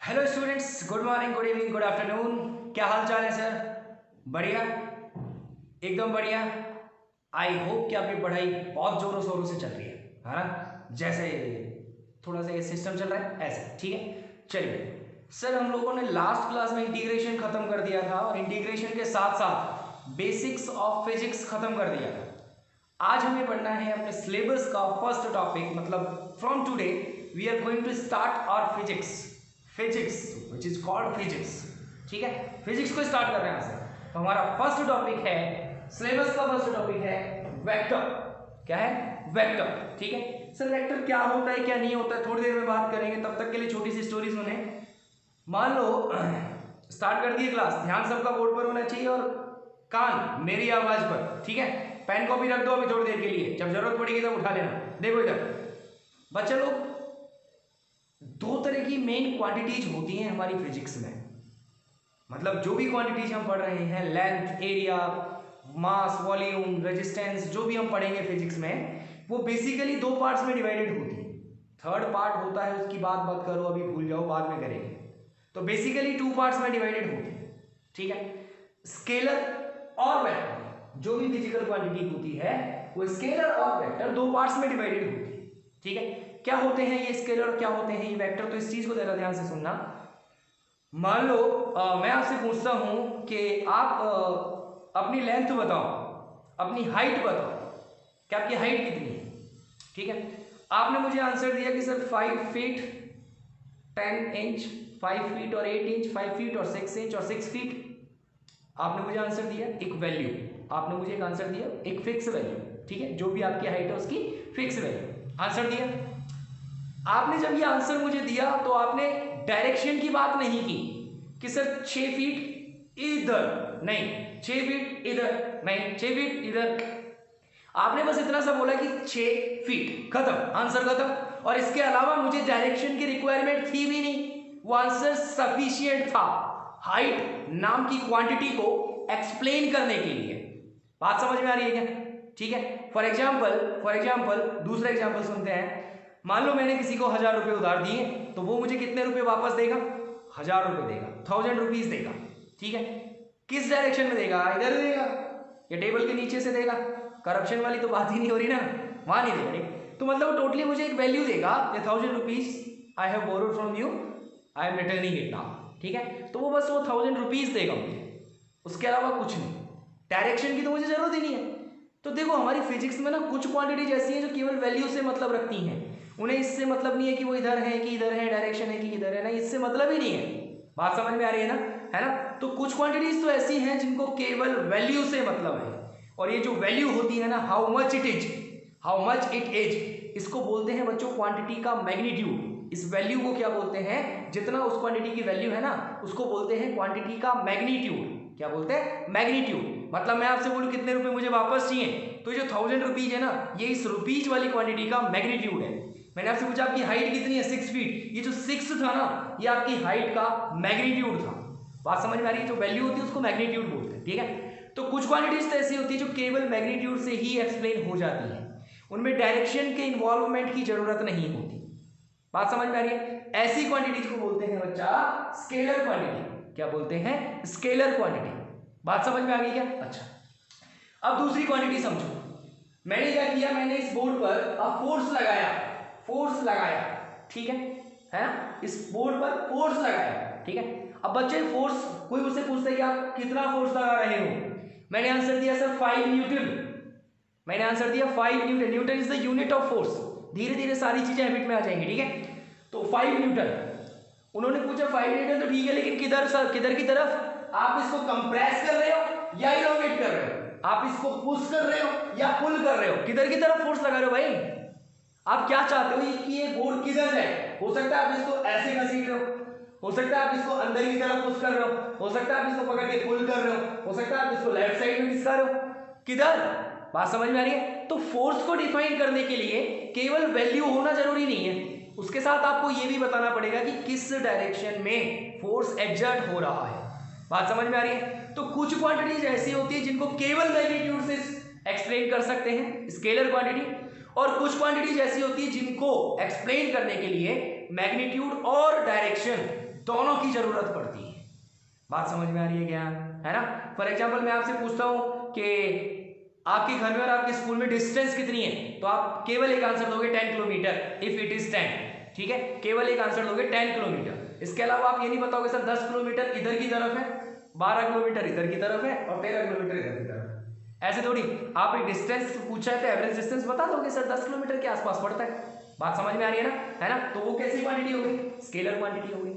Hello students, good morning, good evening, good afternoon. क्या हाल चाल है सर? बढ़िया, एकदम बढ़िया। आई होप कि आपकी पढ़ाई बहुत जोरों शोरों से चल रही है ना? जैसे थोड़ा सा ये सिस्टम चल रहा है ऐसे, ठीक है। चलिए सर, हम लोगों ने लास्ट क्लास में इंटीग्रेशन खत्म कर दिया था और इंटीग्रेशन के साथ साथ बेसिक्स ऑफ फिजिक्स खत्म कर दिया था। आज हमें पढ़ना है अपने सिलेबस का फर्स्ट टॉपिक, मतलब from today we are going to start our physics which is called physics. ठीक है, फिजिक्स को स्टार्ट कर रहे हैं यहाँ से। तो हमारा फर्स्ट टॉपिक है, सिलेबस का फर्स्ट टॉपिक है वेक्टर। क्या है? वेक्टर। ठीक है सर, वेक्टर क्या होता है क्या नहीं होता है थोड़ी देर में बात करेंगे, तब तक के लिए छोटी सी स्टोरी सुने। मान लो स्टार्ट कर दिए क्लास, ध्यान सबका बोर्ड पर होना चाहिए और कान मेरी आवाज पर। ठीक है, पेन कॉपी रख दो अभी थोड़ी देर के लिए, जब जरूरत पड़ेगी तब उठा लेना। देखो इधर बच्चे लोग, दो तरह की मेन क्वांटिटीज होती हैं हमारी फिजिक्स में। मतलब जो भी क्वांटिटीज हम पढ़ रहे हैं, लेंथ, एरिया, मास, वॉल्यूम, रेजिस्टेंस, जो भी हम पढ़ेंगे फिजिक्स में, वो बेसिकली दो पार्ट्स में डिवाइडेड होती है। थर्ड पार्ट होता है उसकी बात मत करो, अभी भूल जाओ, बाद में करेंगे। तो बेसिकली टू पार्ट्स में डिवाइडेड होती है। ठीक है, स्केलर और वेक्टर, जो भी फिजिकल क्वांटिटी होती है वो स्केलर और वेक्टर दो पार्ट्स में डिवाइडेड होती है। ठीक है, क्या होते हैं ये स्केलर और क्या होते हैं ये वेक्टर? तो इस चीज को जरा ध्यान से सुनना। मान लो मैं आपसे पूछता हूं कि आप अपनी लेंथ बताओ, अपनी हाइट बताओ कि आपकी हाइट कितनी है। ठीक है, आपने मुझे आंसर दिया कि सर 5 फीट 10 इंच, 5 फीट और 8 इंच, 5 फीट और 6 इंच और 6 फीट। आपने मुझे आंसर दिया एक वैल्यू, आपने मुझे एक आंसर दिया एक फिक्स वैल्यू। ठीक है, जो भी आपकी हाइट है उसकी फिक्स वैल्यू आंसर दिया। आपने जब ये आंसर मुझे दिया तो आपने डायरेक्शन की बात नहीं की कि सर 6 फीट इधर नहीं, 6 फीट इधर नहीं, 6 फीट इधर। आपने बस इतना सा बोला कि 6 फीट, खत्म, आंसर खत्म। और इसके अलावा मुझे डायरेक्शन की रिक्वायरमेंट थी भी नहीं, वो आंसर सफिशिएंट था हाइट नाम की क्वांटिटी को एक्सप्लेन करने के लिए। बात समझ में आ रही है क्या? ठीक है, फॉर एग्जाम्पल दूसरा एग्जाम्पल सुनते हैं। मान लो मैंने किसी को 1000 रुपये उधार दिए, तो वो मुझे कितने रुपए वापस देगा? 1000 रुपये देगा, 1000 रुपीज देगा। ठीक है, किस डायरेक्शन में देगा? इधर देगा या टेबल के नीचे से देगा? करप्शन वाली तो बात ही नहीं हो रही ना, वहां नहीं देगा। ठीक, तो मतलब टोटली मुझे एक वैल्यू देगा, 1000 rupees I have borrowed from you, I am returning it now. ठीक है, तो वो बस वो 1000 रुपीज देगा मुझे, उसके अलावा कुछ नहीं। डायरेक्शन की तो मुझे जरूरत ही नहीं है। तो देखो हमारी फिजिक्स में ना कुछ क्वांटिटीज ऐसी हैं जो केवल वैल्यू से मतलब रखती हैं, उन्हें इससे मतलब नहीं है कि वो इधर है कि इधर है, डायरेक्शन है कि इधर है, नहीं, इससे मतलब ही नहीं है। बात समझ में आ रही है ना? है ना? तो कुछ क्वांटिटीज तो ऐसी हैं जिनको केवल वैल्यू से मतलब है, और ये जो वैल्यू होती है ना, हाउ मच इट इज, इसको बोलते हैं बच्चों क्वांटिटी का मैग्नीट्यूड। इस वैल्यू को क्या बोलते हैं? जितना उस क्वांटिटी की वैल्यू है ना, उसको बोलते हैं क्वांटिटी का मैग्नीट्यूड। क्या बोलते हैं? मैग्नीट्यूड। मतलब मैं आपसे बोलूं कितने रुपए मुझे वापस चाहिए, तो ये जो 1000 रुपीज है ना, ये इस रुपीज वाली क्वांटिटी का मैग्नीट्यूड है। मैंने आपसे पूछा आपकी हाइट कितनी है? 6 फीट। ये जो 6 था ना, ये आपकी हाइट का मैग्नीट्यूड था। बात समझ में आ रही है? जो वैल्यू होती है उसको मैग्नीट्यूड बोलते हैं। ठीक है, तो कुछ क्वांटिटीज तो ऐसी होती है जो केवल मैग्नीट्यूड से ही एक्सप्लेन हो जाती है, उनमें डायरेक्शन के इन्वॉल्वमेंट की जरूरत नहीं होती। बात समझ में आ रही है? ऐसी क्वांटिटीज को बोलते हैं बच्चा स्केलर क्वांटिटी। क्या बोलते हैं? Scalar quantity. बात समझ में आ गई क्या? अच्छा, अब दूसरी क्वांटिटी समझो। मैंने क्या किया, मैंने इस बोर्ड पर अब फोर्स लगाया। ठीक है ना? इस बोर्ड पर फोर्स लगाया। ठीक है, अब बच्चे फोर्स, कोई मुझसे पूछता है कि आप कितना फोर्स लगा रहे हो, मैंने आंसर दिया सर 5 न्यूटन। मैंने आंसर दिया 5 Newton. Newton is the unit of force. धीरे धीरे सारी चीजें हैबिट में आ जाएंगी। ठीक है, तो 5 न्यूटन। उन्होंने पूछा 5 न्यूटन तो ठीक है, लेकिन किधर सर, किधर की तरफ? आप इसको कंप्रेस कर रहे हो या इलोंगेट कर रहे हो? आप इसको पुश कर रहे हो या पुल कर रहे हो? किधर की तरफ फोर्स लगा रहे हो भाई? आप क्या चाहते हो कि ये बोर्ड किधर जाए? हो सकता है आप इसको ऐसे घसीट रहे हो सकता है आप इसको अंदर की तरफ पुश कर रहे हो सकता है आप इसको पकड़ के पुल कर रहे हो सकता है आप इसको लेफ्ट साइड में खिसका रहे हो। किधर? बात समझ में आ रही है? तो फोर्स को डिफाइन करने के लिए केवल वैल्यू होना जरूरी नहीं है, उसके साथ आपको यह भी बताना पड़ेगा कि किस डायरेक्शन में फोर्स एक्सर्ट हो रहा है। बात समझ में आ रही है? तो कुछ क्वांटिटीज ऐसी होती है जिनको केवल मैग्नीट्यूड से एक्सप्लेन कर सकते हैं, स्केलर क्वांटिटी, और कुछ क्वांटिटीज ऐसी होती है जिनको एक्सप्लेन करने के लिए मैग्नीट्यूड और डायरेक्शन दोनों की जरूरत पड़ती है। बात समझ में आ रही है क्या? है ना? फॉर एग्जाम्पल मैं आपसे पूछता हूं कि आपके घर में और आपके स्कूल में डिस्टेंस कितनी है, तो आप केवल एक आंसर दोगे 10 किलोमीटर इफ इट इज 10। ठीक है, केवल एक आंसर दोगे 10 किलोमीटर। इसके अलावा आप ये नहीं बताओगे सर 10 किलोमीटर इधर की तरफ है, 12 किलोमीटर इधर की तरफ है और 13 किलोमीटर इधर की तरफ है। ऐसे थोड़ी। आप एक डिस्टेंस पूछा है तो एवरेज डिस्टेंस बता दोगे सर 10 किलोमीटर के आसपास पड़ता है। बात समझ में आ रही है ना? है ना? तो वो कैसी क्वांटिटी हो गई? स्केलर क्वांटिटी हो गई।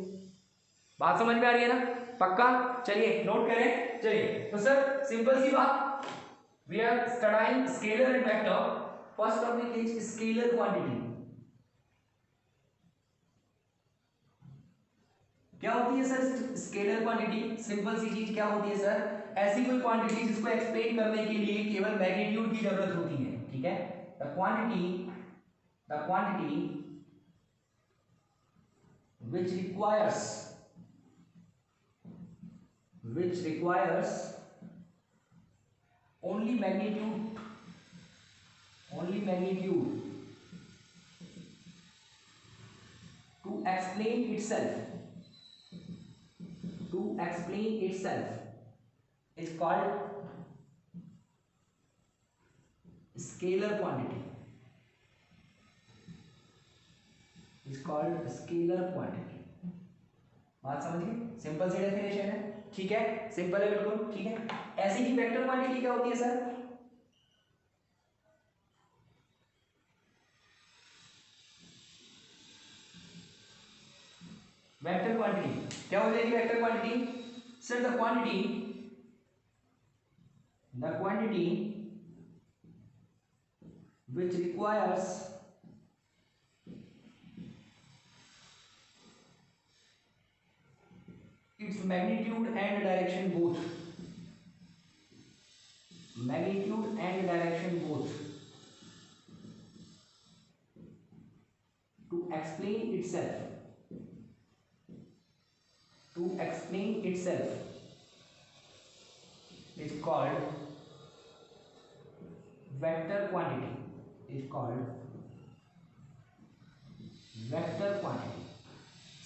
बात समझ में आ रही है ना? पक्का? चलिए नोट करें। चलिए तो सर सिंपल सी बात, we are studying scalar and vector. First topic is scalar quantity. क्या होती है सर स्केलर क्वांटिटी? सिंपल सी चीज क्या होती है सर? ऐसी कोई क्वांटिटी जिसको एक्सप्लेन करने के लिए केवल मैग्नीट्यूड की जरूरत होती है। ठीक है, the quantity which requires only magnitude to explain itself is called scalar quantity. बात समझ गए? सिंपल सी डेफिनेशन है। ठीक है, सिंपल है बिल्कुल। ठीक है, ऐसी ही वेक्टर क्वांटिटी क्या होती है सर? वेक्टर क्वांटिटी क्या हो जाएगी? Vector quantity sir the quantity which requires its magnitude and direction both to explain itself is called vector quantity.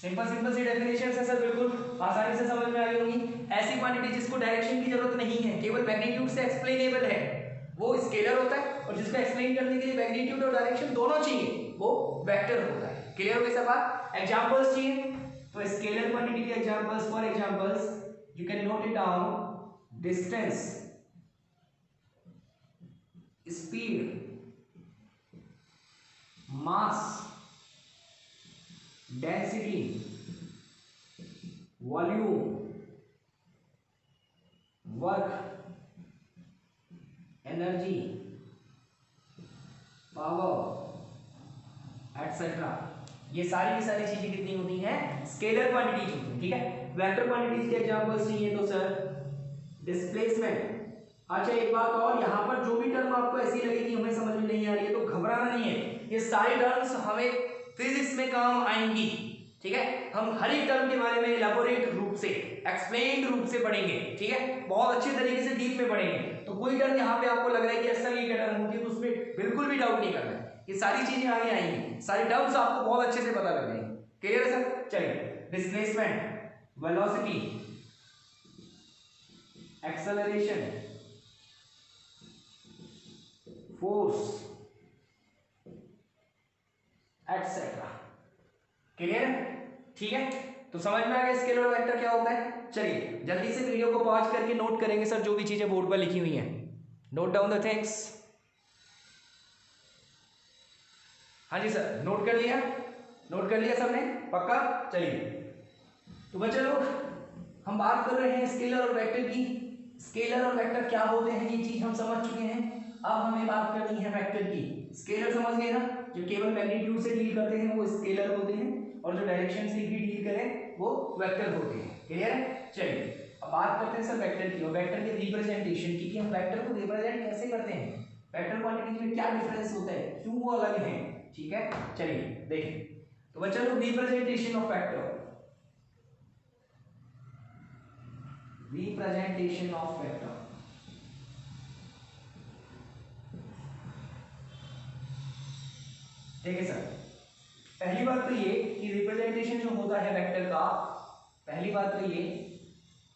Simple सी डेफिनेशन है सर, बिल्कुल आसानी से समझ में आ गई होगी। ऐसी क्वांटिटी जिसको डायरेक्शन की जरूरत नहीं है, केवल मैग्नीट्यूड से एक्सप्लेनेबल है, वो स्केलर होता है। और जिसको एक्सप्लेन करने के लिए मैग्नीट्यूड और डायरेक्शन दोनों चाहिए, वो वेक्टर होता है। क्लियर हो गई सब बात? एग्जांपल्स चाहिए तो स्केलर क्वांटिटी के examples, for examples you can note it down: distance, speed, mass, density, volume, work, energy, power etcetera. ये सारी की सारी चीजें कितनी होती हैं? स्केलर क्वांटिटीज होती हैं। ठीक है, वेक्टर क्वांटिटीज के एग्जांपल्स चाहिए तो सर डिस्प्लेसमेंट। अच्छा एक बात और, यहाँ पर जो भी टर्म आपको ऐसी लगे कि हमें समझ में नहीं आ रही है तो घबराना नहीं है, ये सारी टर्म्स हमें फिजिक्स में काम आएंगी। ठीक है, हम हर एक टर्म के बारे में इलैबोरेट रूप से, एक्सप्लेन्ड रूप से पढ़ेंगे। ठीक है, बहुत अच्छे तरीके से डीप में पढ़ेंगे। तो कोई टर्म यहाँ पे आपको लग रहा है कि ऐसा ये टर्म होती है तो उसमें बिल्कुल भी डाउट नहीं करना है, ये सारी चीजें आगे आएंगी, सारी टर्म्स आपको बहुत अच्छे से पता लग जाएंगी। क्लियर है सर? चलिए, displacement, velocity, acceleration, force etcetera. Clear? ठीक है, तो समझ में आ गया स्केलर और वेक्टर क्या होता है। चलिए जल्दी से वीडियो को पॉज करके नोट करेंगे सर जो भी चीजें बोर्ड पर लिखी हुई हैं। Note down the things. हाँ जी सर, नोट कर लिया सबने? पक्का? चलिए तो बच्चे लोग, हम बात कर रहे हैं स्केलर और वेक्टर की। स्केलर और वेक्टर क्या होते हैं ये चीज हम समझ चुके हैं। अब हमें बात करनी है वेक्टर की। स्केलर समझ गए ना, जो केवल मैग्नीट्यूड से डील करते हैं वो स्केलर होते हैं, और जो डायरेक्शन से भी डील करें वो वेक्टर होते हैं। क्लियर है? चलिए अब बात करते हैं सर वेक्टर की और वेक्टर के रिप्रेजेंटेशन की, कि हम वेक्टर को रिप्रेजेंट कैसे करते हैं, वेक्टर क्वांटिटीज में क्या डिफरेंस होता है, क्यों वो अलग हैं। ठीक है, चलिए देखें तो बच्चों लोग, रिप्रेजेंटेशन ऑफ वेक्टर, देखिए सर, पहली बात तो ये कि रिप्रेजेंटेशन जो होता है वेक्टर का, पहली बात तो ये,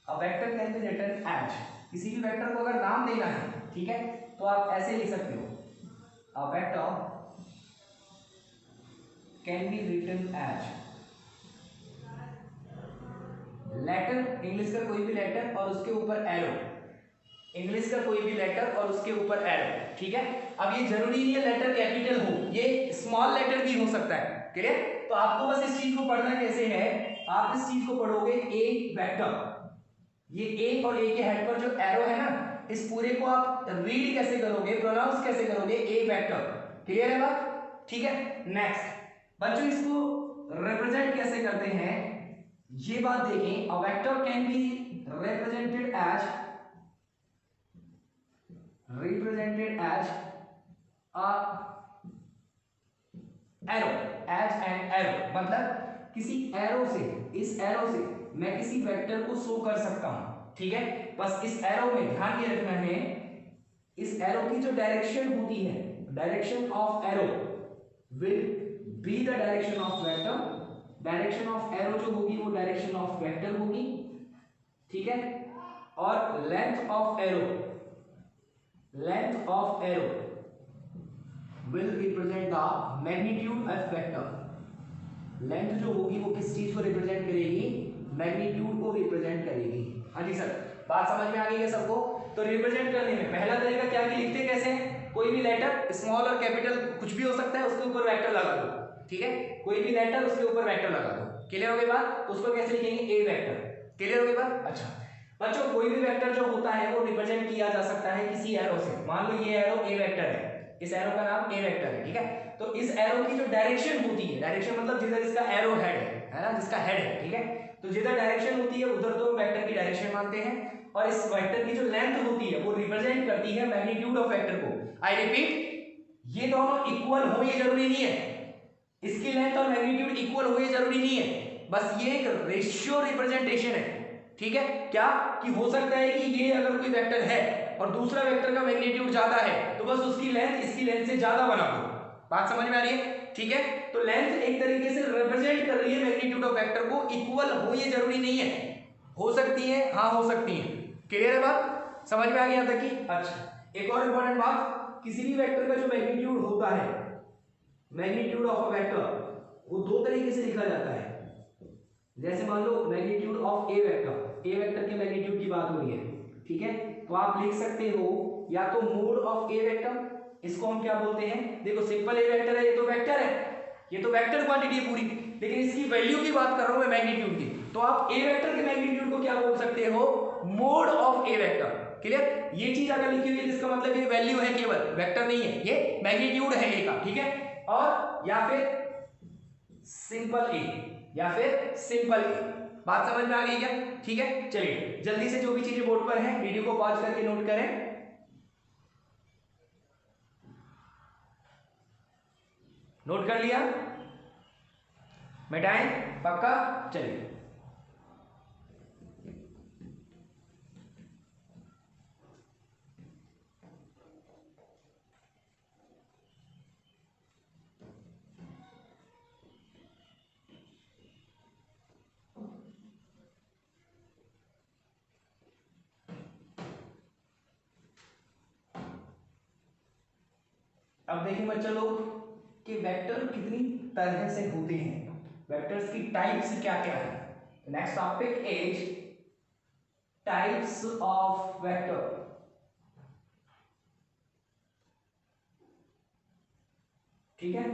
a vector can be written as, किसी भी वेक्टर को अगर नाम देना है, ठीक है, तो आप ऐसे लिख सकते हो, a vector can be written as letter, English का कोई भी लेटर और उसके ऊपर एरो, इंग्लिश का कोई भी लेटर और उसके ऊपर एरो, ठीक है। अब ये जरूरी नहीं है लेटर कैपिटल हो, ये स्मॉल लेटर भी हो सकता है, क्लियर। तो आपको बस इस चीज को पढ़ना कैसे है, आप इस चीज को पढ़ोगे ए वेक्टर, ये ए और ए के हेड पर जो एरो है ना, इस पूरे को आप रीड कैसे करोगे, प्रोनाउंस कैसे करोगे, ए वेक्टर, क्लियर है बात, ठीक है। नेक्स्ट बच्चों, इसको रिप्रेजेंट कैसे करते हैं ये बात देखें। A vector can be represented as a arrow, as an arrow, मतलब किसी एरो से, इस एरो से मैं किसी वेक्टर को शो कर सकता हूं, ठीक है। बस इस एरो में ध्यान ये रखना है, इस एरो की जो डायरेक्शन होती है, direction of arrow will be the direction of vector, direction of arrow जो होगी वो डायरेक्शन ऑफ वेक्टर होगी, ठीक है। और length of arrow, length of arrow will represent the magnitude of vector, length जो होगी वो किस चीज को रिप्रेजेंट करेगी, मैग्नीट्यूड को रिप्रेजेंट करेगी। हाँ जी सर, बात समझ में आ गई है सबको। तो रिप्रेजेंट करने में पहला तरीका क्या कि लिखते कैसे हैं, कोई भी लेटर स्मॉल और कैपिटल कुछ भी हो सकता है, उसके ऊपर वेक्टर लगा दो, ठीक है, कोई भी लेटर उसके ऊपर वेक्टर लगा दो, क्लियर हो गई बात। उसको कैसे लिखेंगे, ए वेक्टर, क्लियर हो गई बात। अच्छा बच्चों, कोई भी वेक्टर जो होता है वो रिप्रेजेंट किया जा सकता है किसी एरो से, मान लो ये एरो ए वेक्टर है, इस एरो का नाम ए वेक्टर है, ठीक है। तो इस एरो की जो डायरेक्शन होती है, डायरेक्शन मतलब जिधर इसका एरो हेड है ना, जिसका हेड है, ठीक है, तो जिधर डायरेक्शन होती है उधर तो हम वेक्टर की डायरेक्शन मानते हैं, और इस वेक्टर की जो लेंथ होती है वो रिप्रेजेंट करती है मैग्नीट्यूड ऑफ वेक्टर को। आई रिपीट, ये दोनों इक्वल हो ये जरूरी नहीं है, इसकी लेंथ और मैग्नीट्यूड इक्वल हो ये जरूरी नहीं है, बस ये एक रेशियो रिप्रेजेंटेशन है, ठीक है। क्या कि हो सकता है कि ये अगर कोई वेक्टर है और दूसरा वेक्टर का मैग्नीट्यूड ज्यादा है तो बस उसकी लेंथ इसकी लेंथ से ज्यादा बना दो, बात समझ में आ रही है, ठीक है। तो लेंथ एक तरीके से रिप्रेजेंट कर रही है मैग्नीट्यूड ऑफ वेक्टर को, इक्वल हो ये जरूरी नहीं है, हो सकती है, हाँ हो सकती है, क्लियर है बात, समझ में आ गया था कि। अच्छा एक और इंपॉर्टेंट बात, किसी भी वेक्टर का जो मैग्नीट्यूड होता है, मैग्नीट्यूड ऑफ अ वेक्टर वो दो तरीके से लिखा जाता है, जैसे मान लो magnitude of a vector, a vector के मैग्नीट्यूड की बात हो रही है, ठीक है, तो आप लिख सकते हो या तो मोड ऑफ ए वेक्टर, इसको हम क्या बोलते हैं, देखो सिंपल ए वेक्टर है, ये तो वेक्टर है, ये तो वेक्टर क्वांटिटी है पूरी, लेकिन इसकी वैल्यू की बात कर रहा हूं मैं मैग्नीट्यूड की, तो आप ए वेक्टर के मैग्नीट्यूड को क्या बोल सकते हो, mode of a vector, clear. ये चीज अगर लिखी हुई है जिसका मतलब ये वैल्यू है, केवल वेक्टर नहीं है, ये मैग्नीट्यूड है ए का, ठीक है। और या फिर सिंपल ए, या फिर सिंपल ए, बात समझ में आ गई क्या, ठीक है। चलिए जल्दी से जो भी चीजें बोर्ड पर हैं वीडियो को पॉज करके नोट करें, नोट कर लिया, मिटाएं पक्का, चलिए अब देखिए बच्चा लोग कि वेक्टर कितनी तरह से होते हैं, वेक्टर्स की टाइप्स क्या क्या है। Next topic is types of vector, ठीक है।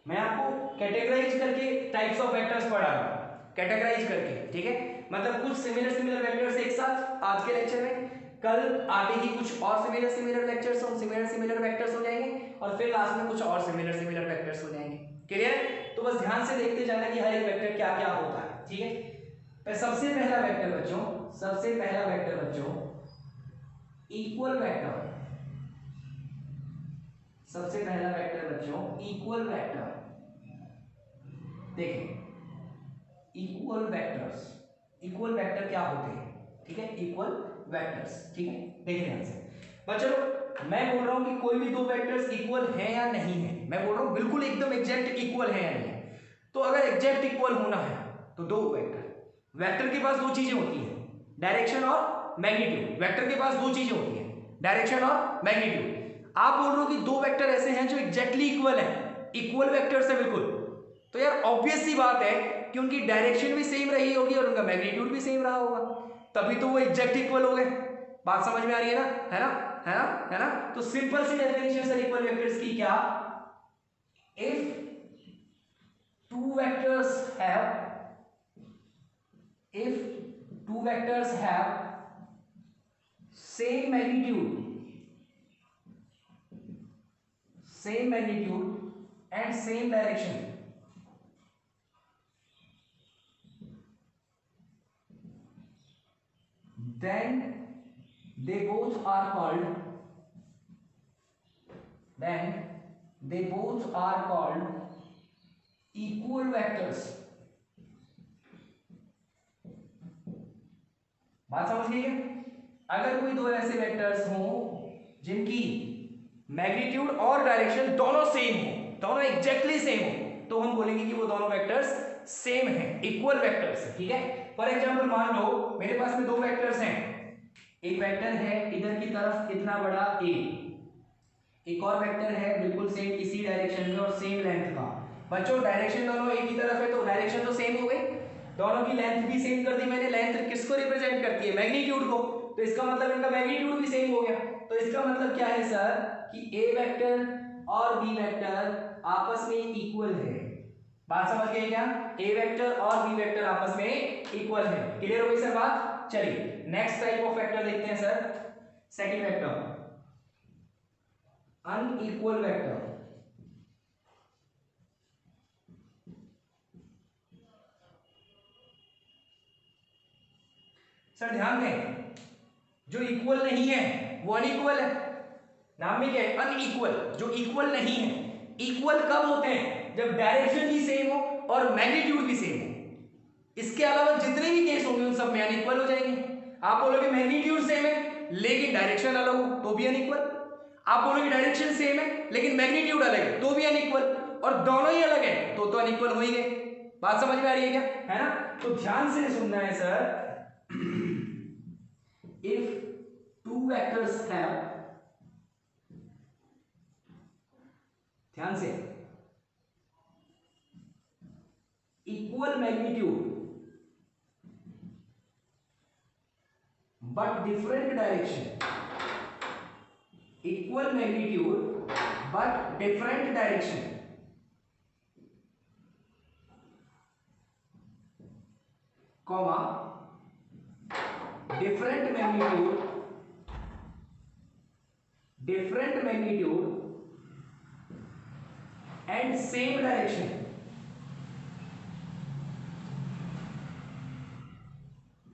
मैं आपको कैटेगराइज करके टाइप्स ऑफ वेक्टर्स पढ़ा रहा हूं, कैटेगराइज करके, ठीक है, मतलब कुछ सिमिलर वेक्टर्स एक साथ आज के लेक्चर में, कल आगे ही कुछ और सिमिलर लेक्चर्स हो, सिमिलर वेक्टर्स हो जाएंगे, और फिर लास्ट में कुछ और सिमिलर वेक्टर्स हो जाएंगे, क्लियर। तो बस ध्यान से देखते जाना कि हर एक वेक्टर क्या क्या होता है, ठीक है। सबसे पहला वेक्टर बच्चों, सबसे पहला वेक्टर बच्चों इक्वल वेक्टर, सबसे पहला वेक्टर बच्चों इक्वल वेक्टर, देखें इक्वल वेक्टर्स, इक्वल वेक्टर क्या होते हैं, ठीक है, इक्वल वेक्टर्स, ठीक है। देखिए ध्यान से बच्चों, मैं बोल रहा हूं कि कोई भी दो वेक्टर्स इक्वल हैं या नहीं है, मैं बोल रहा हूं बिल्कुल एकदम एग्जैक्ट इक्वल है या नहीं है। तो अगर एग्जैक्ट इक्वल होना है तो दो वेक्टर। वेक्टर के पास दो चीजें होती हैं, डायरेक्शन और मैग्नीट्यूड। वेक्टर के पास दो चीजें होती हैं, डायरेक्शन और मैग्नीट्यूड। आप बोल रहे हो कि दो वेक्टर ऐसे हैं जो एग्जैक्टली इक्वल है, इक्वल वेक्टर्स है बिल्कुल, तो यार ऑब्वियस सी बात है कि उनकी डायरेक्शन भी सेम रही होगी और उनका मैग्नीट्यूड भी सेम रहा होगा, तभी तो वो एग्जैक्ट इक्वल हो गए। बात समझ में आ रही है ना, है ना, है ना, है ना। तो सिंपल सी डेफिनेशन सर इक्वल वेक्टर्स की क्या, if two vectors have if two vectors have same magnitude and same direction, then they both are called equal vectors। बात समझ गई है। अगर कोई दो ऐसे वेक्टर्स हों जिनकी मैग्नीट्यूड और डायरेक्शन दोनों सेम हो, दोनों एग्जैक्टली सेम हो, तो हम बोलेंगे कि वो दोनों वेक्टर्स सेम हैं, इक्वल वेक्टर्स हैं, ठीक है। फॉर एग्जांपल मान लो मेरे पास में दो वेक्टर्स हैं, एक वेक्टर है इधर की तरफ इतना बड़ा a, एक और वेक्टर है बिल्कुल सेम इसी डायरेक्शन में और सेम लेंथ का। बच्चों डायरेक्शन दोनों एक ही तरफ है तो डायरेक्शन तो सेम हो गई, दोनों की लेंथ भी सेम कर दी मैंने। लेंथ किसको रिप्रेजेंट करती है, मैग्नीट्यूड को, तो इसका मतलब इनका मैग्नीट्यूड भी सेम हो गया। तो इसका मतलब क्या है सर कि a वेक्टर और b वेक्टर आपस में इक्वल है। बात समझ गए क्या, a वेक्टर और b वेक्टर आपस में इक्वल है। क्लियर हो गई सर बात। चलिए नेक्स्ट टाइप ऑफ वेक्टर देखते हैं sir, second vector unequal vector. Sir ध्यान दें, जो इक्वल नहीं है वो अनइक्वल है, नाम में क्या है अनइक्वल, जो इक्वल नहीं है। इक्वल कब होते हैं, जब डायरेक्शन भी सेम हो और मैग्नीट्यूड भी सेम हो। इसके अलावा जितने भी केस होंगे उन सब में अनइक्वल हो जाएंगे। आप बोलोगे मैग्नीट्यूड सेम है लेकिन डायरेक्शन अलग हो तो भी अनइक्वल, आप बोलोगे डायरेक्शन सेम है लेकिन मैग्नीट्यूड अलग है तो भी अनइक्वल, और दोनों ही अलग है तो अनइक्वल हो ही गए। बात समझ में आ रही है क्या, है ना। तो ध्यान से सुनना है sir, if two vectors have, ध्यान से, equal magnitude but different direction, equal magnitude but different direction, comma different magnitude and same direction,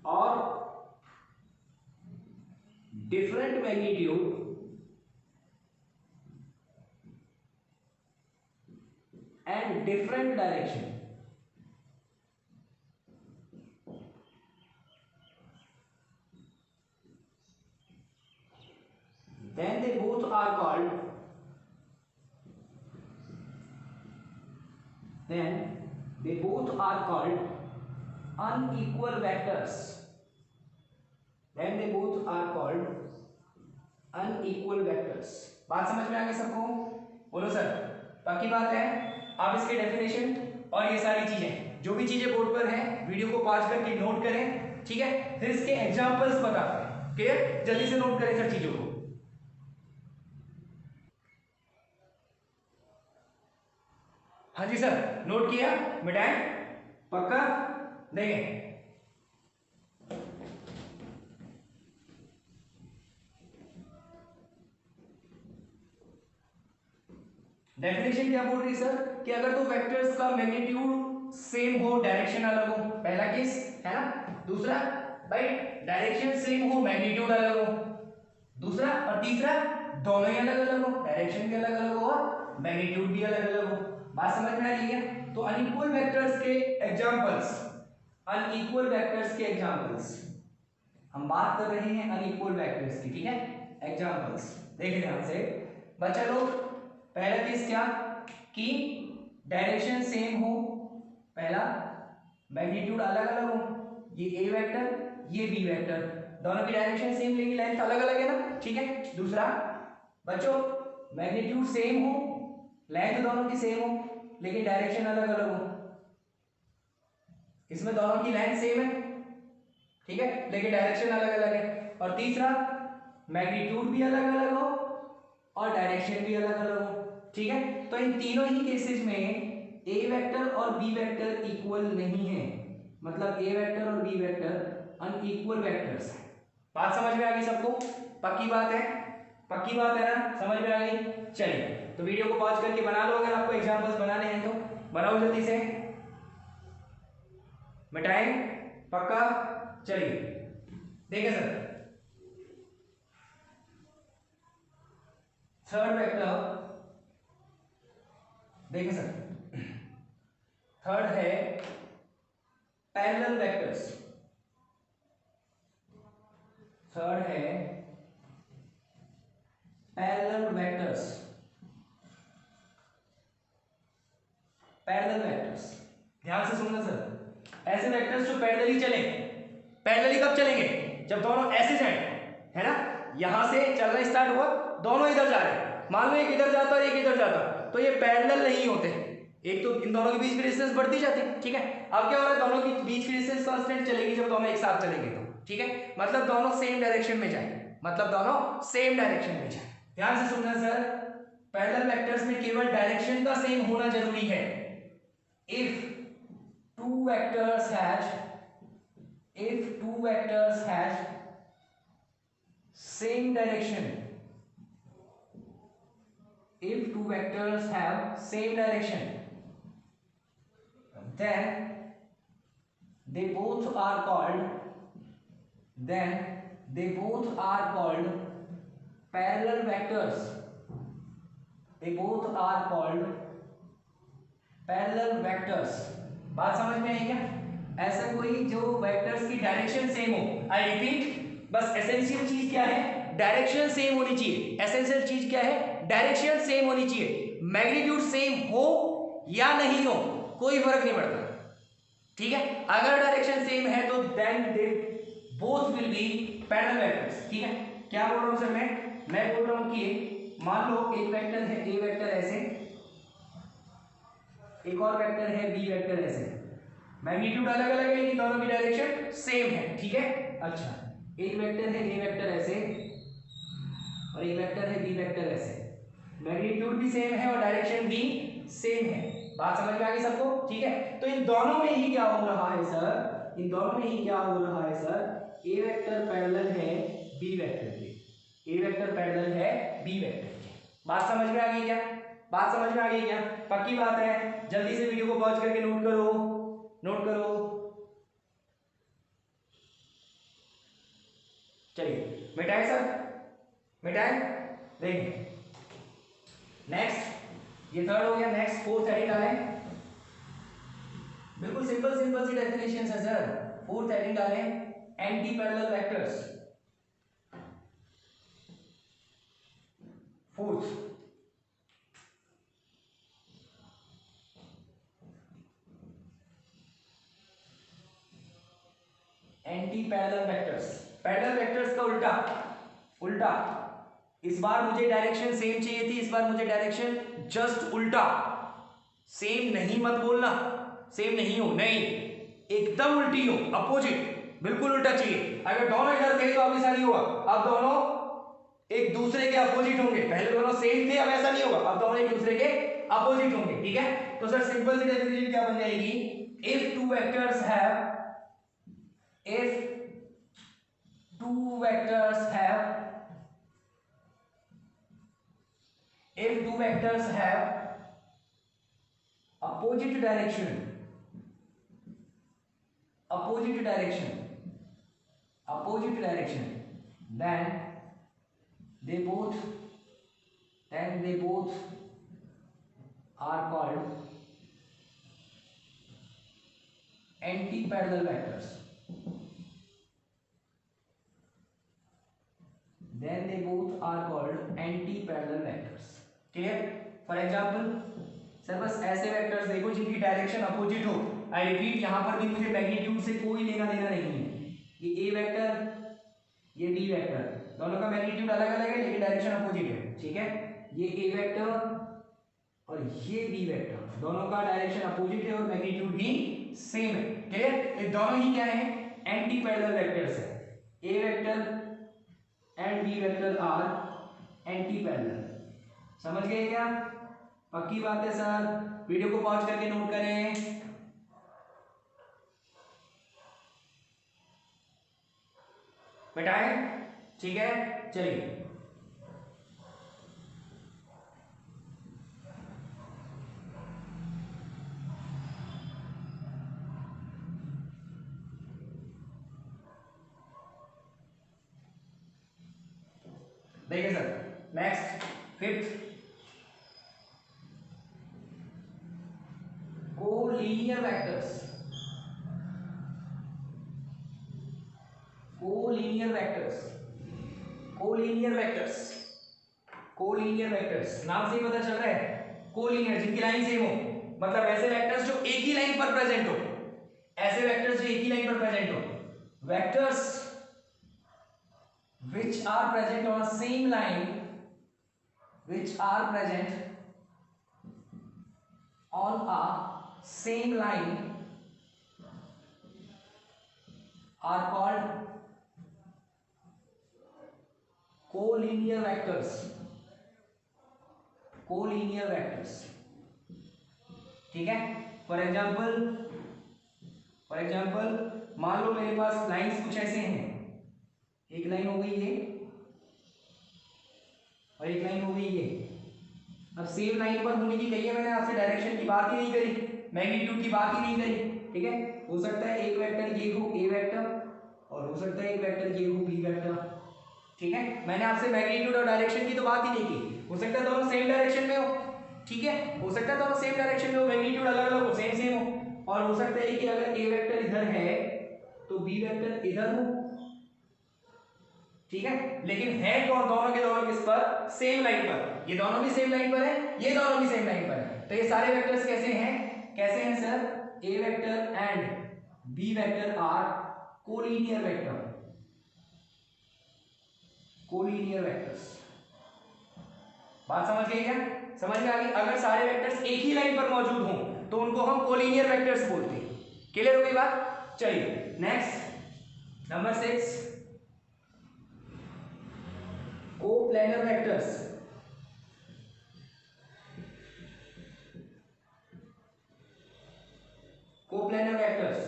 or different magnitude and different direction, then they both are called unequal vectors, then they both are called unequal vectors। बात समझ में आ गई सबको, बोलो sir पक्की बात है। आप इसके डेफिनेशन और ये सारी चीजें, जो भी चीजें बोर्ड पर हैं, वीडियो को पॉज करके नोट करें, ठीक है। फिर इसके एग्जांपल्स बताते हैं, क्लियर, जल्दी से नोट करें सर चीजों को। हाँ जी सर, नोट किया, मिटाएं, पक्का, देखें। डेफिनेशन क्या बोल रही सर कि अगर तो वेक्टर्स का मैग्नीट्यूड सेम हो, डायरेक्शन अलग हो, पहला केस है ना। दूसरा भाई डायरेक्शन सेम हो, मैग्नीट्यूड अलग हो, दूसरा। और तीसरा दोनों ही अलग अलग हो, डायरेक्शन भी अलग अलग हो और मैग्नीट्यूड भी अलग अलग हो। बात समझ में आ रही है। तो अनइक्वल वेक्टर्स के एग्जांपल्स, अनइक्वल वेक्टर्स के एग्जांपल्स, हम बात कर रहे हैं अनइक्वल वेक्टर्स की, ठीक है। एग्जांपल्स देखिए ध्यान से बच्चा लोग। पहला केस क्या कि डायरेक्शन सेम हो, पहला, मैग्नीट्यूड अलग अलग हो, ये ए वेक्टर ये बी वेक्टर, दोनों की डायरेक्शन सेम लेकिन लेंथ अलग अलग है ना, ठीक है। दूसरा बच्चों मैग्नीट्यूड सेम हो, लेंथ दोनों की सेम हो लेकिन डायरेक्शन अलग अलग हो, इसमें दोनों की लेंथ सेम है, ठीक है, लेकिन डायरेक्शन अलग अलग है। और तीसरा मैग्नीट्यूड भी अलग अलग हो और डायरेक्शन भी अलग अलग हो, ठीक है। तो इन तीनों ही केसेस में ए वेक्टर और बी वेक्टर इक्वल नहीं है, मतलब ए वेक्टर और बी वेक्टर अनइक्वल वेक्टर्स हैं। बात समझ में आ गई सबको? पक्की बात है, पक्की बात है ना, समझ में आ गई? चलिए तो वीडियो को पॉज करके बना लो, अगर आपको एग्जांपल्स बनाने हैं तो बनाओ जल्दी से, मिटाएं पक्का। चलिए देखिए सर, थर्ड वेक्टर देखिए सर, थर्ड है पैरेलल वेक्टर्स, थर्ड है पैरेलल वेक्टर्स, पैरेलल वेक्टर्स ध्यान से सुनना सर, ऐसे वेक्टर्स जो पैरेलली चले, पैरेलली कब चलेंगे? जब दोनों ऐसे जाएं, है ना, यहां से चलना स्टार्ट हुआ, दोनों इधर जा रहे हैं, मान लो एक इधर जाता और एक इधर जाता, तो ये पैरेलल नहीं होते, एक तो इन दोनों के बीच की डिस्टेंस बढ़ती जाती है, ठीक है। अब क्या हो रहा है, दोनों के बीच की डिस्टेंस कांस्टेंट चलेगी जब दोनों एक साथ चलेंगे तो, ठीक है, मतलब दोनों सेम डायरेक्शन में जाएंगे, मतलब दोनों सेम डायरेक्शन में जाए। ध्यान से सुनना सर, पैरेलल वेक्टर्स में केवल डायरेक्शन का सेम होना जरूरी है। if two vectors has same direction, if two vectors have same direction, then they both are called parallel vectors, they both are called parallel vectors. बात समझ में आई क्या? ऐसा कोई जो वेक्टर्स की डायरेक्शन सेम हो, आई रिपीट, बस एसेंशियल चीज क्या है, डायरेक्शन सेम होनी चाहिए, एसेंशियल चीज क्या है, डायरेक्शन सेम होनी चाहिए, मैग्नीट्यूड सेम हो या नहीं हो कोई फर्क नहीं पड़ता, ठीक है। अगर डायरेक्शन सेम है तो then they both will be parallel vectors, ठीक है। क्या बोल रहा हूं सर मैं बोल रहा हूं कि मान लो एक वेक्टर है ए वेक्टर ऐसे, एक और वेक्टर है बी वेक्टर ऐसे, मैग्नीट्यूड अलग अलग है लेकिन दोनों की डायरेक्शन सेम है, ठीक है। अच्छा, एक वेक्टर है ए वेक्टर ऐसे और एक वेक्टर है बी वेक्टर ऐसे, मैग्नीट्यूड भी सेम है और डायरेक्शन भी सेम है, बात समझ में आ गई सबको? ठीक है, तो इन दोनों में ही क्या हो रहा है सर, इन दोनों में ही क्या हो रहा है सर, ए वेक्टर पैरेलल है बी वेक्टर के, ए वेक्टर पैरेलल है बी वेक्टर के। बात समझ में आ गई क्या? बात समझ में आ गई क्या? पक्की बात है? जल्दी से वीडियो को पॉज करके नोट करो, नोट करो। चलिए मिटाएं सर, मिटाएं, देखिए नेक्स्ट, ये थर्ड हो गया, नेक्स्ट फोर्थ हेडिंग डालें, बिल्कुल सिंपल सिंपल सी डेफिनेशन है सर। फोर्थ हेडिंग डालें, anti parallel vectors, fourth anti parallel vectors, parallel vectors का उल्टा, उल्टा, इस बार मुझे डायरेक्शन सेम चाहिए थी, इस बार मुझे डायरेक्शन जस्ट उल्टा, सेम नहीं मत बोलना, सेम नहीं हो, नहीं एकदम उल्टी हो, अपोजिट, बिल्कुल उल्टा चाहिए। अगर दोनों इधर थे तो अब ऐसा नहीं होगा, अब दोनों एक दूसरे के अपोजिट होंगे, पहले दोनों सेम थे अब ऐसा नहीं होगा, अब दोनों एक दूसरे के अपोजिट होंगे, ठीक है। तो सर सिंपल सी डेफिनेशन क्या बन जाएगी, if two vectors have, if two vectors have opposite direction, then they both are called anti-parallel vectors, then they both are called anti-parallel vectors, clear? For example sir बस ऐसे vectors देखो जिनकी direction opposite हो, I repeat यहाँ पर भी मुझे magnitude से कोई लेना देना नहीं है। ये ए वेक्टर, ये बी वेक्टर, दोनों का मैग्नीट्यूड अलग अलग है लेकिन डायरेक्शन अपोजिट है, ठीक है। ये ए वेक्टर और ये बी वेक्टर, दोनों का डायरेक्शन अपोजिट है और मैग्नीट्यूड भी सेम है, क्लियर। ये दोनों ही क्या है, एंटी पैरेलल वेक्टर्स है। A vector and B vector are anti parallel, समझ गए क्या? पक्की बात है सर? वीडियो को पॉज करके नोट करें। बेटाए, ठीक है, चलिए। देखिए sir, next fifth, collinear vectors. Collinear vectors, collinear vectors, collinear vectors, नाम से ही पता चल रहा है कोलीनियर, जिनकी लाइन सेम हो, मतलब ऐसे वेक्टर्स जो एक ही लाइन पर प्रेजेंट हो, ऐसे वेक्टर्स जो एक ही लाइन पर प्रेजेंट हो, vectors which are present on a same line, which are present on a same line are called collinear vectors, collinear vectors, ठीक है। फॉर एग्जाम्पल मान लो मेरे पास लाइंस कुछ ऐसे हैं, एक लाइन हो गई ये और एक लाइन हो गई ये। अब सेम लाइन पर होने की कही है मैंने आपसे, डायरेक्शन की बात ही नहीं करी, मैग्नीट्यूड की बात ही नहीं करी, ठीक है। हो सकता है एक वेक्टर ये हो ए वेक्टर और हो सकता है एक वेक्टर ये हो बी वेक्टर, ठीक है। मैंने आपसे मैग्नीट्यूड और डायरेक्शन की तो बात ही नहीं की, हो सकता है दोनों सेम डायरेक्शन में हो, ठीक है, हो सकता है दोनों सेम डायरेक्शन में हो, मैग्नीट्यूड अलग अलग हो, सेम सेम हो, और हो सकता है कि अगर ए वेक्टर इधर है तो बी वेक्टर इधर हो, ठीक है। लेकिन है कौन, दोनों के दोनों किस पर, सेम लाइन पर, ये दोनों भी सेम लाइन पर है, ये दोनों भी सेम लाइन पर है, तो ये सारे वेक्टर्स कैसे हैं, कैसे हैं sir, A vector and B vector are collinear vector, collinear vectors. बात समझ गई क्या, समझ में आ गई? अगर सारे वेक्टर्स एक ही लाइन पर मौजूद हों तो उनको हम कोलिनियर वेक्टर्स बोलते हैं, क्लियर हो गई बात? चलिए next, number 6, coplanar vectors. Coplanar vectors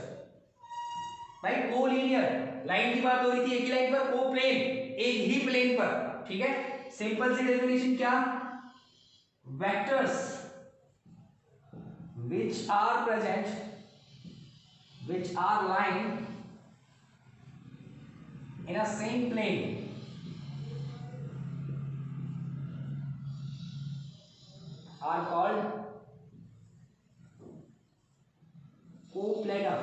भाई, कोलिनियर लाइन की बात हो रही थी, एक ही लाइन पर, कोप्लेन एक ही प्लेन पर, ठीक है। सिंपल सी डेफिनेशन क्या, vectors which are present, which are lying in a same plane are called coplanar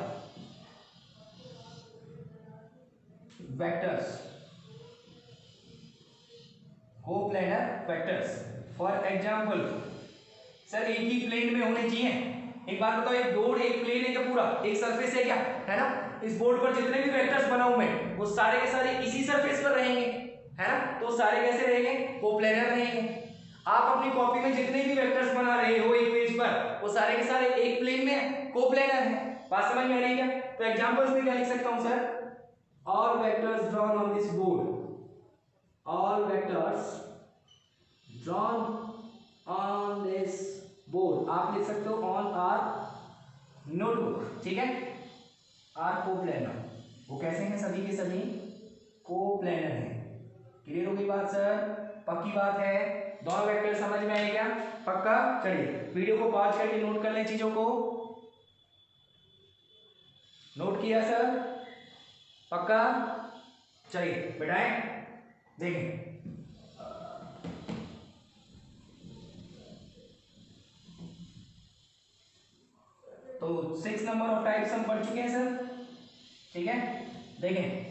vectors, coplanar vectors। For example sir एक ही प्लेन में होने चाहिए, एक बात बताओ, एक बोर्ड एक प्लेन है क्या, पूरा एक सरफेस है क्या, है ना। इस बोर्ड पर जितने भी वेक्टर्स बनाऊं मैं वो सारे के सारे इसी सरफेस पर रहेंगे, है ना, तो सारे कैसे रहेंगे, कोप्लेनर रहेंगे। आप अपनी कॉपी में जितने भी वेक्टर्स बना रहे हो एक पेज पर वो सारे के सारे एक प्लेन में कोप्लेनर है। बात समझ में आ रही है क्या? तो एग्जांपल्स में क्या लिख सकता हूं sir, all vectors drawn on this board, all vectors drawn on this board, आप लिख सकते हो ऑन आर नोटबुक, ठीक है। आर कोप्लेनर, वो कैसे हैं, सभी के सभी कोप्लेनर हैं। क्लियर हो गई बात सर? पक्की बात है? दोनों वेक्टर समझ में आए क्या? पक्का? चलिए वीडियो को पॉज करके नोट कर लें चीजों को। नोट किया सर? पक्का? चलिए बेटाएं देखें, तो 6 नंबर ऑफ टाइप्स हम पढ़ चुके हैं सर, ठीक है। देखें,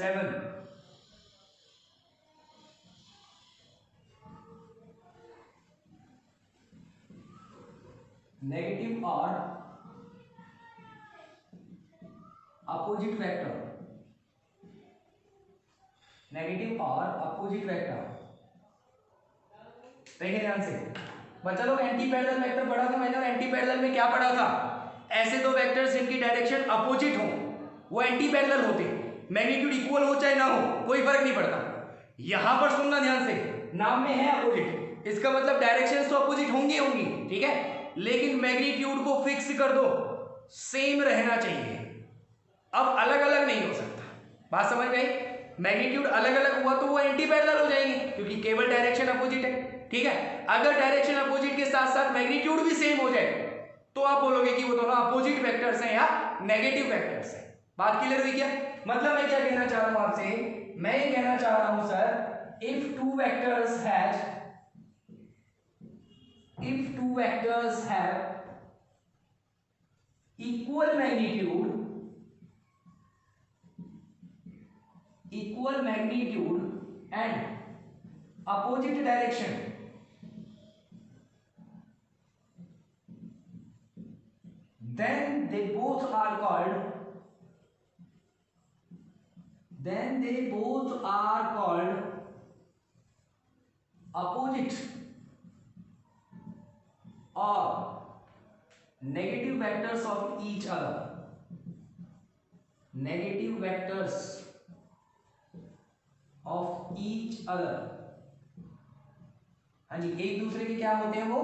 7, नेगेटिव और अपोजिट वेक्टर, नेगेटिव और अपोजिट वेक्टर। देखिए ध्यान से बच्चा लोग, एंटी पैरेलल वेक्टर पढ़ा था मैंने, और एंटी पैरेलल में क्या पढ़ा था, ऐसे दो वेक्टर्स जिनकी डायरेक्शन अपोजिट हो वो एंटी पैरेलल होते, मैग्नीट्यूड इक्वल हो चाहे ना हो कोई फर्क नहीं पड़ता। यहां पर सुनना ध्यान से, नाम में है अपोजिट, इसका मतलब डायरेक्शंस तो अपोजिट होंगी होंगी, ठीक है, लेकिन मैग्नीट्यूड को फिक्स कर दो, सेम रहना चाहिए, अब अलग अलग नहीं हो सकता। बात समझ में आई? मैग्नीट्यूड अलग अलग हुआ तो वो एंटी पैरेलल हो जाएंगे क्योंकि केवल डायरेक्शन अपोजिट है, ठीक है। अगर डायरेक्शन अपोजिट के साथ साथ मैग्नीट्यूड भी सेम हो जाए तो आप बोलोगे कि वो दोनों अपोजिट वेक्टर्स हैं या नेगेटिव वेक्टर्स हैं। बात क्लियर हुई क्या? मतलब मैं क्या कहना चाह रहा हूं आपसे, मैं ये कहना चाह रहा हूं sir, if two vectors have equal magnitude and opposite direction, then they both are called opposite or negative vectors of each other, negative vectors of each other। हाँ जी, एक दूसरे के क्या होते हैं, वो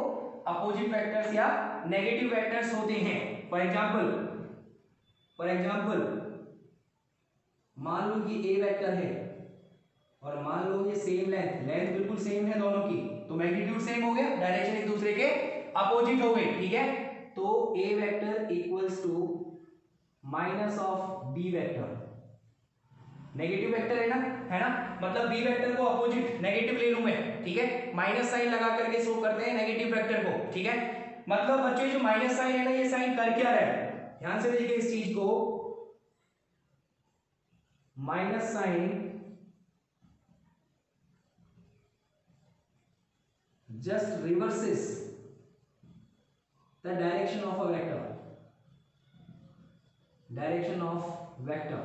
अपोजिट वेक्टर्स या नेगेटिव वेक्टर्स होते हैं। फॉर एग्जाम्पल मान लो कि ए वेक्टर है और मान लो ये सेम लेंथ बिल्कुल सेम है दोनों की, तो मैग्नीट्यूड सेम हो गया, डायरेक्शन एक दूसरे के अपोजिट हो गई, ठीक है। तो A vector equals to minus of B vector, negative vector है ना, मतलब बी वेक्टर को अपोजिट नेगेटिव ले लूं मैं, ठीक है, माइनस साइन लगा करके शो करते हैं नेगेटिव वेक्टर को, ठीक है। मतलब बच्चों जो माइनस साइन है ना, ये साइन कर क्या रहा है, ध्यान से देखिए इस चीज को, minus sign just reverses the direction of a vector,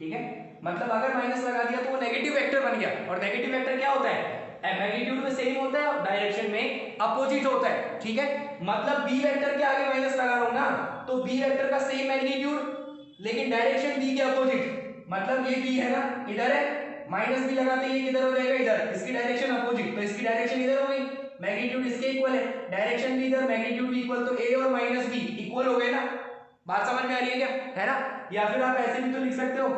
ठीक है। मतलब अगर माइनस लगा दिया तो वो नेगेटिव वेक्टर बन गया, और नेगेटिव वेक्टर क्या होता है, मैग्नीट्यूड में सेम होता है और डायरेक्शन में अपोजिट होता है, ठीक है। मतलब बी वेक्टर के आगे माइनस लगा रहा हूं ना, तो बी वेक्टर का सेम मैग्नीट्यूड लेकिन डायरेक्शन बी के अपोजिट, मतलब ये बी है ना इधर है, माइनस बी लगाते ही किधर हो जाएगा, इधर, इसकी डायरेक्शन अपोजिट, तो इसकी डायरेक्शन इधर हो गई, मैग्नीट्यूड इसके इक्वल है, डायरेक्शन भी इधर, मैग्नीट्यूड भी इक्वल, तो ए और माइनस बी इक्वल हो गए ना। बात समझ में आ रही है क्या, है ना। या फिर आप ऐसे भी तो लिख सकते हो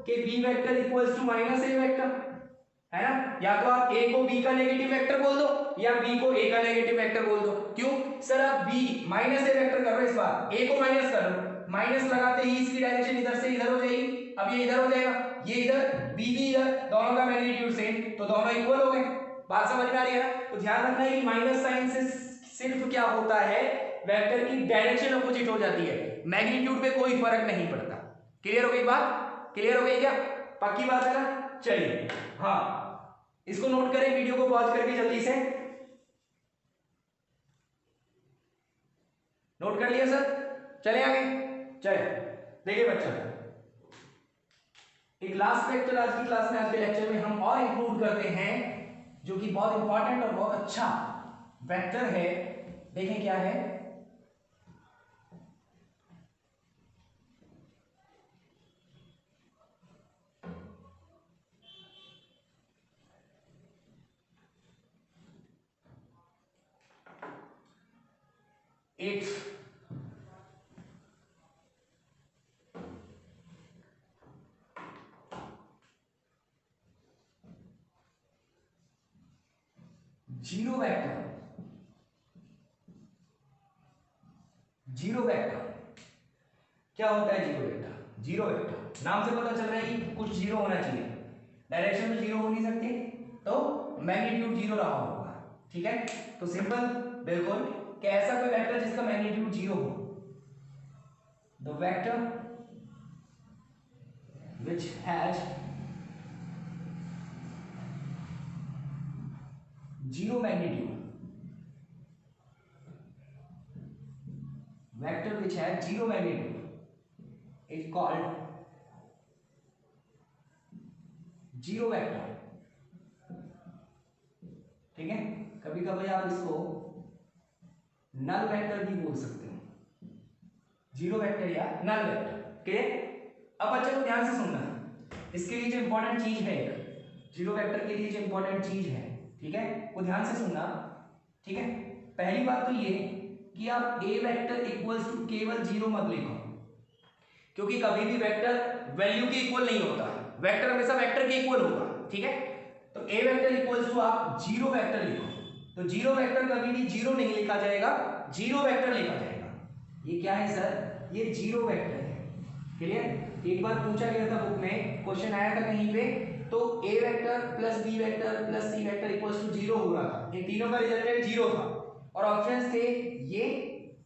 कि B vector equals to minus A vector, है ना, या तो आप ए को बी का नेगेटिव वेक्टर बोल दो या बी को ए का नेगेटिव वेक्टर बोल दो। क्यों सर, आप बी माइनस ए वेक्टर कर रहे हो, इस बार ए को माइनस कर लो, माइनस लगाते ही इसकी डायरेक्शन इधर से इधर हो जाएगी, अब ये इधर हो जाएगा, ये इधर, बी भी इधर, दोनों का मैग्नीट्यूड सेम, तो दोनों इक्वल हो गए। बात समझ में आ रही है ना। तो ध्यान रखना है कि माइनस साइन से सिर्फ क्या होता है, वेक्टर की डायरेक्शन अपोजिट हो जाती है, मैग्नीट्यूड पे कोई फर्क नहीं पड़ता। क्लियर हो गई बात, क्लियर हो गई क्या, पक्की बात है ना। चलिए हाँ, इसको नोट करें, वीडियो को पॉज करके जल्दी से नोट कर लिया सर, चले आगे। चले देखिए बच्चा, एक लास्ट वेक्टर आज की क्लास में, आज के लेक्चर में हम और इंक्लूड करते हैं जो कि बहुत इंपॉर्टेंट और बहुत अच्छा वेक्टर है। देखें क्या है, it's zero vector, zero vector क्या होता है, जीरो वेक्टर, जीरो वेक्टर नाम से पता चल रहा है कि कुछ जीरो होना चाहिए, डायरेक्शन में जीरो हो नहीं सकती, तो मैग्नीट्यूड जीरो रहा होगा, ठीक है। तो सिंपल बिल्कुल कि ऐसा कोई वेक्टर जिसका मैग्नीट्यूड जीरो हो, the vector which has zero magnitude, vector which has zero magnitude is called zero vector. ठीक है, कभी कभी आप इसको नल वेक्टर भी बोल सकते हो, जीरो वेक्टर या नल वेक्टर। क्लियर? अब बच्चों को ध्यान से सुनना, इसके लिए जो इंपॉर्टेंट चीज है, जीरो वेक्टर के लिए जो इंपॉर्टेंट चीज है, ठीक है, वो ध्यान से सुनना। ठीक है, पहली बात तो ये कि आप ए वेक्टर इक्वल्स टू केवल जीरो मत लिखो, क्योंकि कभी भी वेक्टर वैल्यू के इक्वल नहीं होता, वेक्टर हमेशा वेक्टर के इक्वल होगा। ठीक है, तो ए वेक्टर इक्वल्स टू आप जीरो वेक्टर लिखो, तो जीरो वेक्टर कभी भी जीरो नहीं लिखा जाएगा, जीरो वेक्टर लिखा जाएगा। ये क्या है सर? ये जीरो वेक्टर है। क्लियर? एक बार पूछा गया था बुक में, क्वेश्चन आया था कहीं पे, तो A vector plus B vector plus C vector equals to zero हो रहा था, इन तीनों का रिजल्टेंट जीरो था, और ऑप्शंस थे ये,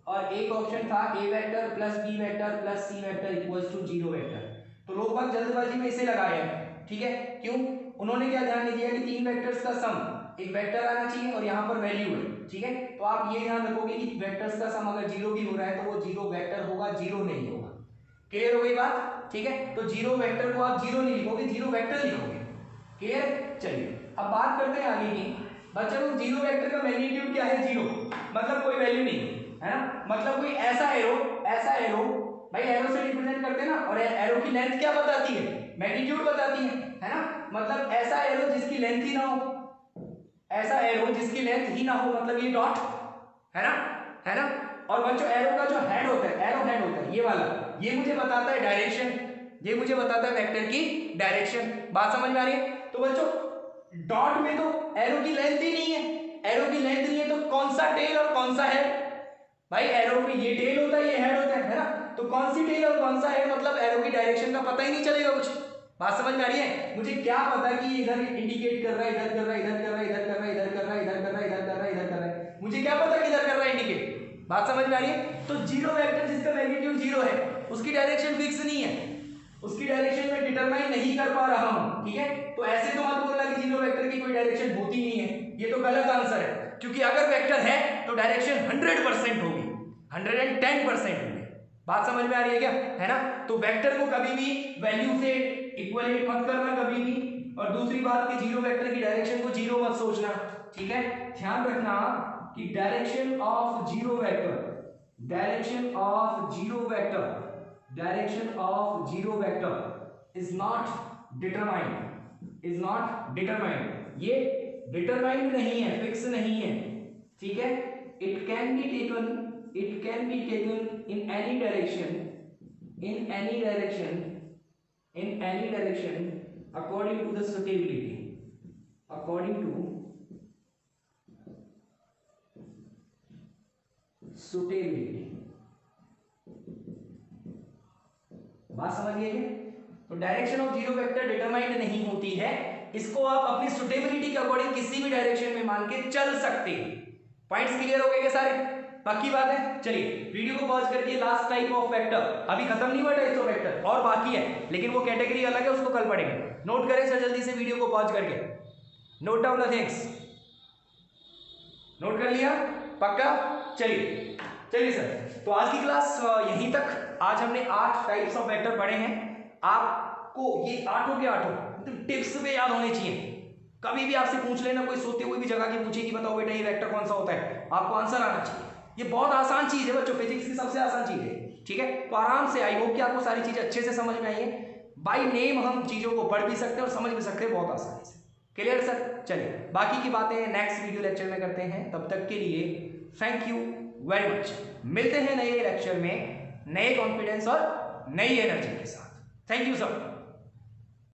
और एक ऑप्शन था A vector plus B vector plus C vector equals to zero vector. तो लोग बाग जल्दबाजी में इसे लगाए हैं। ठीक है, क्यों? उन्होंने क्या ध्यान नहीं दिया कि तीन वेक्टर्स का सम, एक वेक्टर आना चाहिए और यहाँ पर वैल्यू है। ठीक है, तो आप ये ध्यान रखोगे कि वेक्टर्स का सम अगर जीरो भी हो रहा है तो वो जीरो वेक्टर होगा, जीरो नहीं होगा। क्लियर हो गई बात? ठीक है, तो जीरो वेक्टर को आप जीरो नहीं लिखोगे, जीरो वेक्टर लिखोगे। क्लियर? चलिए अब बात करते हैं आगे की। बच्चों, जीरो वेक्टर का मैग्नीट्यूड क्या है? जीरो, मतलब कोई वैल्यू नहीं है ना, मतलब कोई ऐसा एरो भाई एरो से रिप्रेजेंट करते हैं ना, और एरो की लेंथ क्या बताती है? मैग्नीट्यूड बताती है ना, मतलब ऐसा एरो जिसकी लेंथ ही ना हो, ऐसा एरो जिसकी लेंथ ही ना हो, मतलब ये डॉट है ना। और बच्चों एरो का जो हेड होता है, एरो हेड होता है ये वाला, ये मुझे बताता है डायरेक्शन, ये मुझे बताता है वेक्टर की डायरेक्शन। बात समझ में आ रही है? तो बच्चों डॉट में तो एरो की लेंथ ही नहीं है, एरो की लेंथ नहीं है तो कौन सा टेल और कौन सा हेड? भाई एरो में ये टेल होता है, ये हेड होता है ना, तो कौन सी टेल और कौन सा हेड, मतलब एरो की डायरेक्शन का पता ही नहीं चलेगा कुछ। बात समझ में आ रही है? मुझे क्या पता कि इधर इंडिकेट कर रहा है, इधर कर रहा है, इधर कर रहा है, इधर कर रहा है, इधर कर रहा है, इधर कर रहा है, इधर कर रहा है, इधर कर रहा है, मुझे क्या पता किधर कर रहा है इंडिकेट। बात समझ में आ रही है? तो जीरो वेक्टर जिसका मैग्नीट्यूड जीरो है, उसकी डायरेक्शन फिक्स नहीं है, उसकी डायरेक्शन में डिटरमाइन नहीं कर पा रहा हूं। ठीक है, तो ऐसे तो मत बोलना कि जीरो वेक्टर की कोई डायरेक्शन होती नहीं है, ये तो गलत आंसर है, क्योंकि अगर वेक्टर है तो डायरेक्शन 100% होगी, 110% होगी। बात समझ में आ रही है क्या? है ना, तो वेक्टर को कभी भी वैल्यू से इक्वलेट मत करना कभी भी, और दूसरी बात कि जीरो वेक्टर की डायरेक्शन को जीरो मत सोचना। ठीक है, ध्यान रखना कि direction of zero vector, direction of zero vector, direction of zero vector is not determined, is not determined, ये डिटरमाइंड नहीं है, फिक्स नहीं है। ठीक है, it can be taken, it can be taken in any direction, in any direction, in any direction according to the suitability, according to suitability। बात समझिए क्या? तो direction of zero vector determined नहीं होती है, इसको आप अपनी सुटेबिलिटी के अकॉर्डिंग किसी भी डायरेक्शन में मान के चल सकते हैं। पॉइंट्स क्लियर हो गए क्या सारे? बाकी बात है, चलिए वीडियो को पॉज करके लास्ट टाइप ऑफ वेक्टर, अभी खत्म नहीं हुआ टाइप्स ऑफ वेक्टर, और बाकी है, लेकिन वो कैटेगरी अलग है, उसको कल पढ़ेंगे। नोट करें सर जल्दी से वीडियो को पॉज करके, note down the things, note कर लिया? पक्का? चलिए सर, तो आज की क्लास यहीं तक। आज हमने 8 टाइप्स ऑफ वेक्टर पढ़े हैं। आपको ये आठों के आठों मतलब टिप्स पे याद होने चाहिए। कभी भी आपसे पूछ लेना, कोई सोते हुए भी जगह की पूछे कि बताओ बेटा ये वेक्टर कौन सा होता है, आपको आंसर आना चाहिए। ये बहुत आसान चीज है बच्चों, फिजिक्स की सबसे आसान चीज है। ठीक है, तो आराम से, आई होप कि आपको सारी चीजें अच्छे से समझ में आई है। बाय नेम हम चीजों को पढ़ भी सकते हैं और समझ भी सकते हैं बहुत आसानी से। Clear sir? चलिए बाकी की बातें नेक्स्ट वीडियो लेक्चर में करते हैं, तब तक के लिए थैंक यू वेरी मच। मिलते हैं नए लेक्चर में नए कॉन्फिडेंस और नई एनर्जी के साथ। Thank you sir.